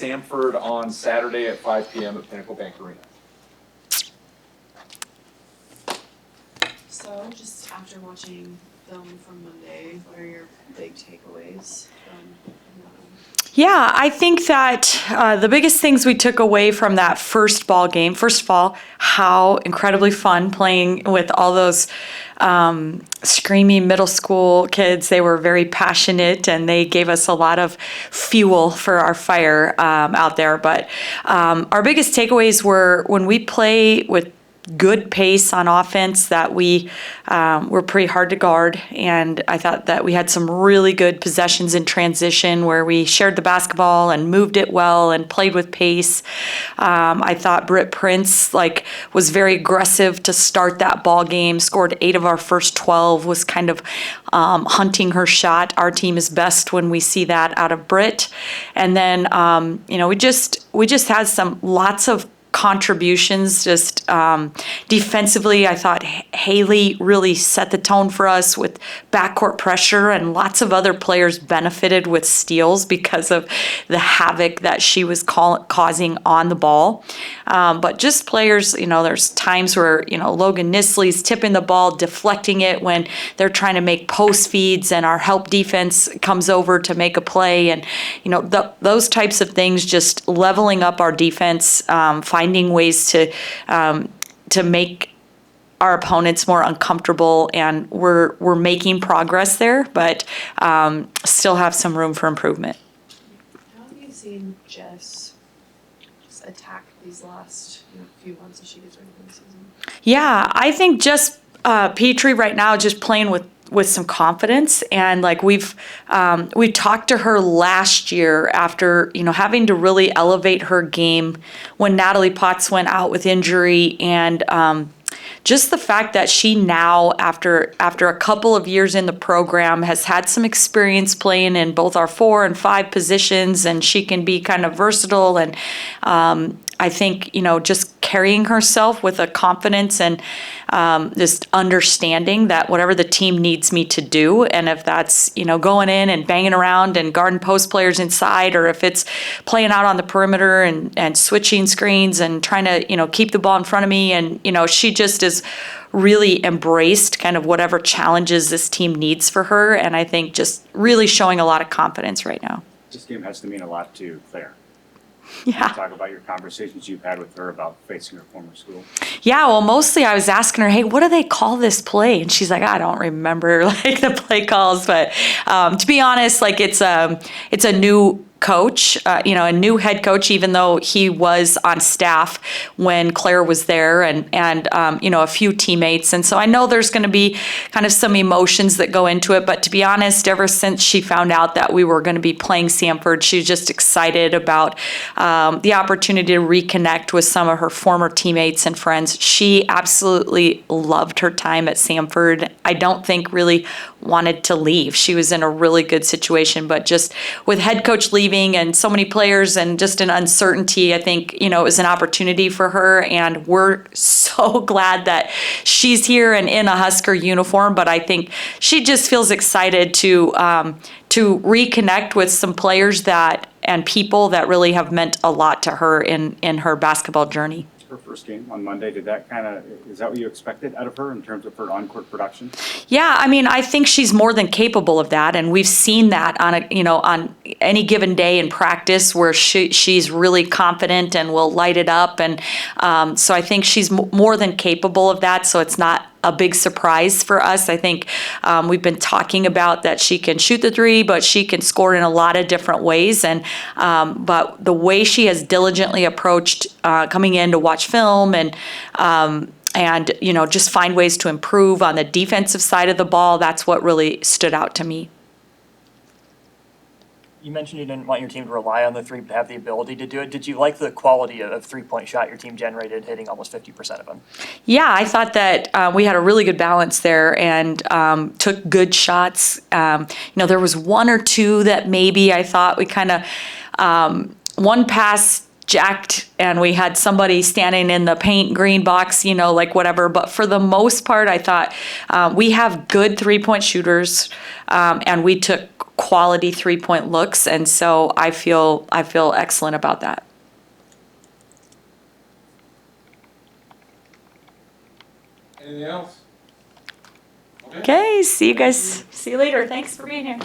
Samford on Saturday at 5 p.m. at Pinnacle Bank Arena. So, just after watching film from Monday, what are your big takeaways from that? Yeah, I think that the biggest things we took away from that first ball game, first of all, how incredibly fun playing with all those screaming middle school kids. They were very passionate and they gave us a lot of fuel for our fire out there. But our biggest takeaways were when we play with good pace on offense, that we were pretty hard to guard, and I thought that we had some really good possessions in transition where we shared the basketball and moved it well and played with pace. I thought Britt Prince was very aggressive to start that ball game, scored 8 of our first 12, was kind of hunting her shot. Our team is best when we see that out of Britt. And then we just had lots of contributions just defensively. I thought Haley really set the tone for us with backcourt pressure, and lots of other players benefited with steals because of the havoc that she was causing on the ball. But just players, there's times where, Logan Nisley's tipping the ball, deflecting it when they're trying to make post feeds and our help defense comes over to make a play. And, those types of things, just leveling up our defense, finding ways to make our opponents more uncomfortable, and we're making progress there, but still have some room for improvement. How have you seen Jess just attack these last few months as she gets ready for the season? Yeah, I think Jess Petrie right now just playing with some confidence, and we talked to her last year after having to really elevate her game when Natalie Potts went out with injury, and just the fact that she now, after a couple of years in the program, has had some experience playing in both our 4 and 5 positions, and she can be kind of versatile. And I think, just carrying herself with a confidence and just understanding that whatever the team needs me to do, and if that's, going in and banging around and guarding post players inside, or if it's playing out on the perimeter and switching screens and trying to, keep the ball in front of me. And, she just is really embraced kind of whatever challenges this team needs for her. And I think just really showing a lot of confidence right now. This game has to mean a lot to Claire. Yeah. Talk about your conversations you've had with her about facing her former school. Yeah, well, mostly I was asking her, hey, what do they call this play? And she's like, I don't remember the play calls. But to be honest, it's a new coach, a new head coach, even though he was on staff when Claire was there, and a few teammates. And so I know there's going to be kind of some emotions that go into it. But to be honest, ever since she found out that we were going to be playing Samford, she's just excited about the opportunity to reconnect with some of her former teammates and friends. She absolutely loved her time at Samford. I don't think really wanted to leave. She was in a really good situation, but just with head coach leaving and so many players and just an uncertainty, I think, it was an opportunity for her, and we're so glad that she's here and in a Husker uniform. But I think she just feels excited to reconnect with some players and people that really have meant a lot to her in her basketball journey. Her first game on Monday, is that what you expected out of her in terms of her on-court production? Yeah, I think she's more than capable of that, and we've seen that on on any given day in practice where she's really confident and will light it up, and so I think she's more than capable of that. So it's not a big surprise for us. I think we've been talking about that she can shoot the 3, but she can score in a lot of different ways. And but the way she has diligently approached coming in to watch film and just find ways to improve on the defensive side of the ball, that's what really stood out to me. You mentioned you didn't want your team to rely on the 3, but have the ability to do it. Did you like the quality of 3-point shot your team generated, hitting almost 50% of them? Yeah, I thought that we had a really good balance there and took good shots. There was 1 or 2 that maybe I thought we kind of one pass jacked and we had somebody standing in the paint green box, you know, like whatever. But for the most part, I thought we have good 3-point shooters, and we took quality 3-point looks, and so I feel excellent about that. Anything else? Okay, see you guys. See you later. Thanks for being here.